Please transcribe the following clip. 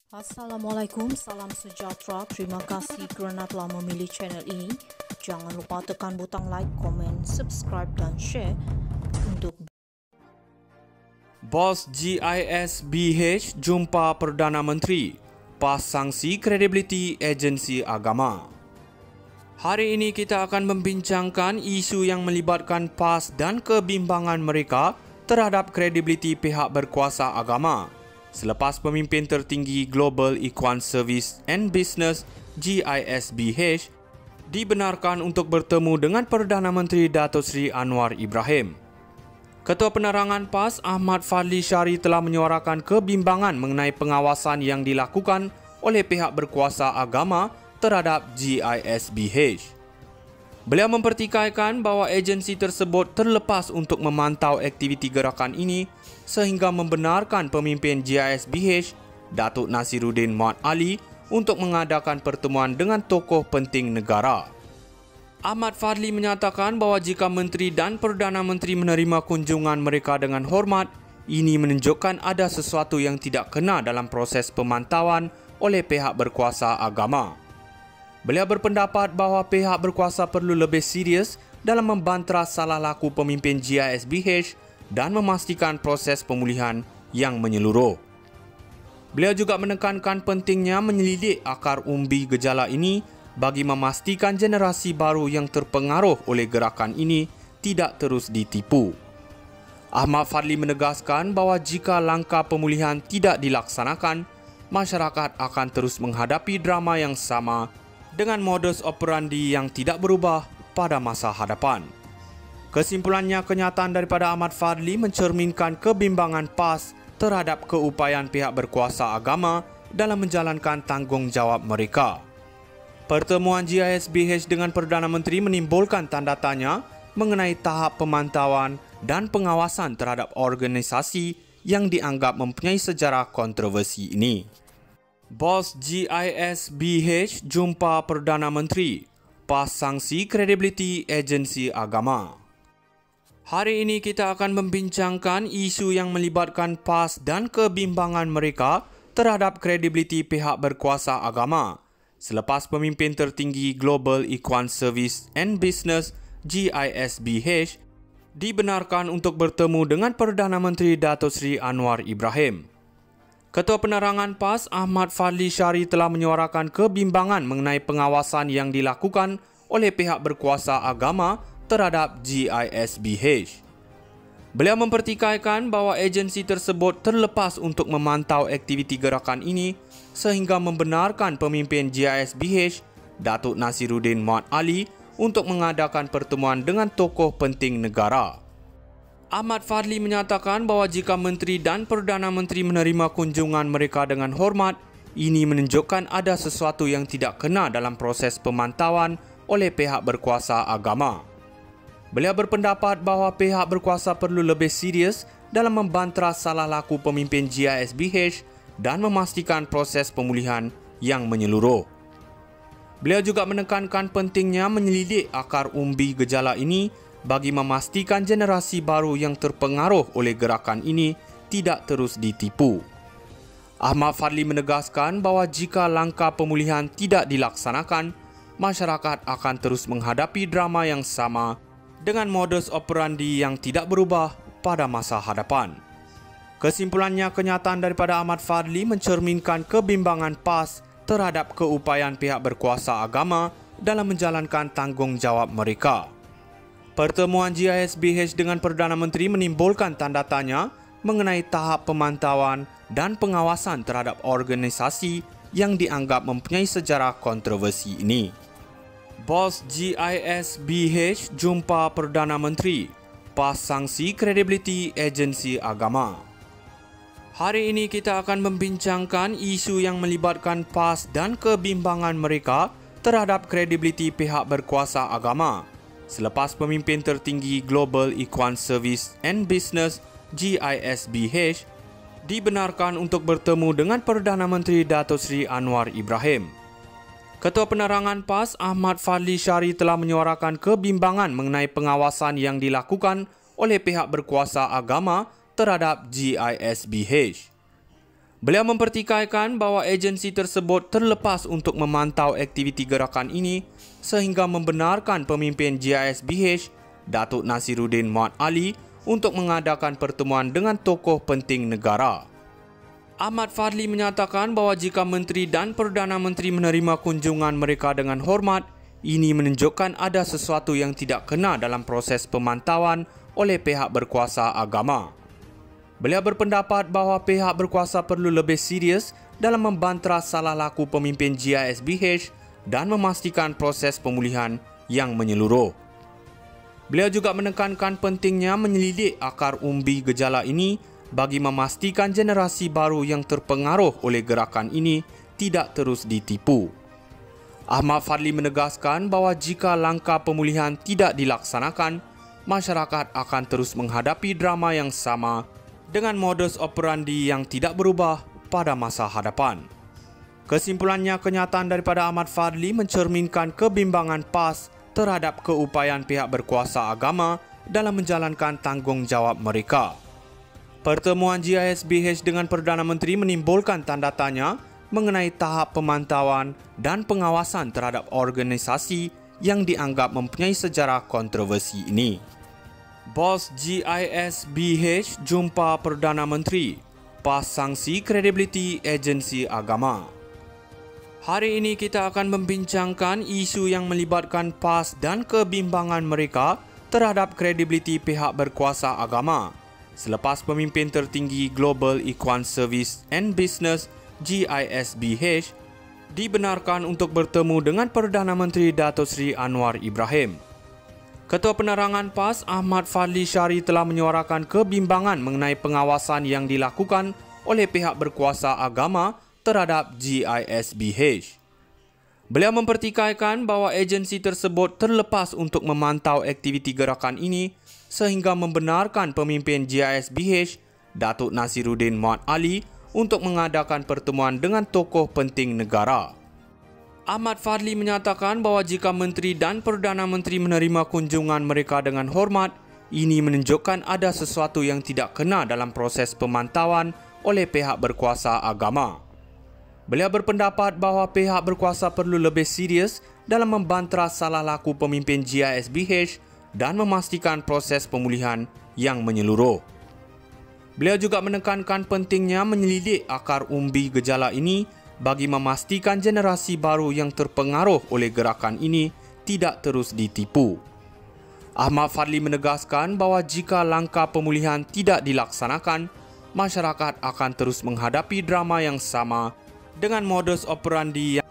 Assalamualaikum, salam sejahtera. Terima kasih kerana telah memilih channel ini. Jangan lupa tekan butang like, komen, subscribe dan share untuk Bos GISBH jumpa Perdana Menteri, PAS sanksi kredibiliti agensi agama. Hari ini kita akan membincangkan isu yang melibatkan PAS dan kebimbangan mereka terhadap kredibiliti pihak berkuasa agama selepas pemimpin tertinggi Global Ikhwan Service and Business GISBH dibenarkan untuk bertemu dengan Perdana Menteri Datuk Seri Anwar Ibrahim. Ketua Penerangan PAS Ahmad Fadli Shari telah menyuarakan kebimbangan mengenai pengawasan yang dilakukan oleh pihak berkuasa agama terhadap GISBH. Beliau mempertikaikan bahawa agensi tersebut terlepas untuk memantau aktiviti gerakan ini sehingga membenarkan pemimpin GISBH, Datuk Nasiruddin Muhammad Ali, untuk mengadakan pertemuan dengan tokoh penting negara. Ahmad Fadli menyatakan bahawa jika Menteri dan Perdana Menteri menerima kunjungan mereka dengan hormat, ini menunjukkan ada sesuatu yang tidak kena dalam proses pemantauan oleh pihak berkuasa agama. Beliau berpendapat bahawa pihak berkuasa perlu lebih serius dalam membantah salah laku pemimpin GISBH dan memastikan proses pemulihan yang menyeluruh. Beliau juga menekankan pentingnya menyelidik akar umbi gejala ini bagi memastikan generasi baru yang terpengaruh oleh gerakan ini tidak terus ditipu. Ahmad Fadli menegaskan bahawa jika langkah pemulihan tidak dilaksanakan, masyarakat akan terus menghadapi drama yang sama dengan modus operandi yang tidak berubah pada masa hadapan. Kesimpulannya, kenyataan daripada Ahmad Fadli mencerminkan kebimbangan PAS terhadap keupayaan pihak berkuasa agama dalam menjalankan tanggungjawab mereka. Pertemuan GISBH dengan Perdana Menteri menimbulkan tanda tanya mengenai tahap pemantauan dan pengawasan terhadap organisasi yang dianggap mempunyai sejarah kontroversi ini. Bos GISBH jumpa Perdana Menteri, PAS sanksi kredibiliti agensi agama. Hari ini kita akan membincangkan isu yang melibatkan PAS dan kebimbangan mereka terhadap kredibiliti pihak berkuasa agama selepas pemimpin tertinggi Global Ikhwan Service and Business GISBH dibenarkan untuk bertemu dengan Perdana Menteri Datuk Seri Anwar Ibrahim. Ketua Penerangan PAS Ahmad Fadli Shari telah menyuarakan kebimbangan mengenai pengawasan yang dilakukan oleh pihak berkuasa agama terhadap GISBH. Beliau mempertikaikan bahawa agensi tersebut terlepas untuk memantau aktiviti gerakan ini sehingga membenarkan pemimpin GISBH, Datuk Nasiruddin Muhammad Ali, untuk mengadakan pertemuan dengan tokoh penting negara. Ahmad Fadli menyatakan bahawa jika Menteri dan Perdana Menteri menerima kunjungan mereka dengan hormat, ini menunjukkan ada sesuatu yang tidak kena dalam proses pemantauan oleh pihak berkuasa agama. Beliau berpendapat bahawa pihak berkuasa perlu lebih serius dalam membantah salah laku pemimpin GISBH dan memastikan proses pemulihan yang menyeluruh. Beliau juga menekankan pentingnya menyelidik akar umbi gejala ini bagi memastikan generasi baru yang terpengaruh oleh gerakan ini tidak terus ditipu. Ahmad Fadli menegaskan bahawa jika langkah pemulihan tidak dilaksanakan, masyarakat akan terus menghadapi drama yang sama dengan modus operandi yang tidak berubah pada masa hadapan. Kesimpulannya, kenyataan daripada Ahmad Fadli mencerminkan kebimbangan PAS terhadap keupayaan pihak berkuasa agama dalam menjalankan tanggungjawab mereka. Pertemuan GISBH dengan Perdana Menteri menimbulkan tanda tanya mengenai tahap pemantauan dan pengawasan terhadap organisasi yang dianggap mempunyai sejarah kontroversi ini. Bos GISBH jumpa Perdana Menteri, PAS sanksi kredibiliti agensi agama. Hari ini kita akan membincangkan isu yang melibatkan PAS dan kebimbangan mereka terhadap kredibiliti pihak berkuasa agama selepas pemimpin tertinggi Global Ikhwan Service and Business GISBH dibenarkan untuk bertemu dengan Perdana Menteri Datuk Seri Anwar Ibrahim. Ketua Penerangan PAS Ahmad Fadli Shari telah menyuarakan kebimbangan mengenai pengawasan yang dilakukan oleh pihak berkuasa agama terhadap GISBH. Beliau mempertikaikan bahawa agensi tersebut terlepas untuk memantau aktiviti gerakan ini sehingga membenarkan pemimpin GISBH, Datuk Nasiruddin Muhammad Ali, untuk mengadakan pertemuan dengan tokoh penting negara. Ahmad Fadli menyatakan bahawa jika Menteri dan Perdana Menteri menerima kunjungan mereka dengan hormat, ini menunjukkan ada sesuatu yang tidak kena dalam proses pemantauan oleh pihak berkuasa agama. Beliau berpendapat bahawa pihak berkuasa perlu lebih serius dalam membantah salah laku pemimpin GISBH dan memastikan proses pemulihan yang menyeluruh. Beliau juga menekankan pentingnya menyelidik akar umbi gejala ini bagi memastikan generasi baru yang terpengaruh oleh gerakan ini tidak terus ditipu. Ahmad Fadli menegaskan bahawa jika langkah pemulihan tidak dilaksanakan, masyarakat akan terus menghadapi drama yang sama dengan modus operandi yang tidak berubah pada masa hadapan. Kesimpulannya, kenyataan daripada Ahmad Fadli mencerminkan kebimbangan PAS terhadap keupayaan pihak berkuasa agama dalam menjalankan tanggungjawab mereka. Pertemuan GISBH dengan Perdana Menteri menimbulkan tanda tanya mengenai tahap pemantauan dan pengawasan terhadap organisasi yang dianggap mempunyai sejarah kontroversi ini. Bos GISBH jumpa Perdana Menteri, PAS sanksi kredibiliti agensi agama. Hari ini kita akan membincangkan isu yang melibatkan PAS dan kebimbangan mereka terhadap kredibiliti pihak berkuasa agama selepas pemimpin tertinggi Global Ikhwan Service and Business GISBH dibenarkan untuk bertemu dengan Perdana Menteri Datuk Seri Anwar Ibrahim. Ketua Penerangan PAS Ahmad Fadli Syari telah menyuarakan kebimbangan mengenai pengawasan yang dilakukan oleh pihak berkuasa agama terhadap GISBH. Beliau mempertikaikan bahawa agensi tersebut terlepas untuk memantau aktiviti gerakan ini sehingga membenarkan pemimpin GISBH, Datuk Nasiruddin Muhammad Ali, untuk mengadakan pertemuan dengan tokoh penting negara. Ahmad Fadli menyatakan bahawa jika Menteri dan Perdana Menteri menerima kunjungan mereka dengan hormat, ini menunjukkan ada sesuatu yang tidak kena dalam proses pemantauan oleh pihak berkuasa agama. Beliau berpendapat bahawa pihak berkuasa perlu lebih serius dalam membantah salah laku pemimpin GISBH dan memastikan proses pemulihan yang menyeluruh. Beliau juga menekankan pentingnya menyelidik akar umbi gejala ini bagi memastikan generasi baru yang terpengaruh oleh gerakan ini tidak terus ditipu. Ahmad Fadli menegaskan bahawa jika langkah pemulihan tidak dilaksanakan, masyarakat akan terus menghadapi drama yang sama dengan modus operandi yang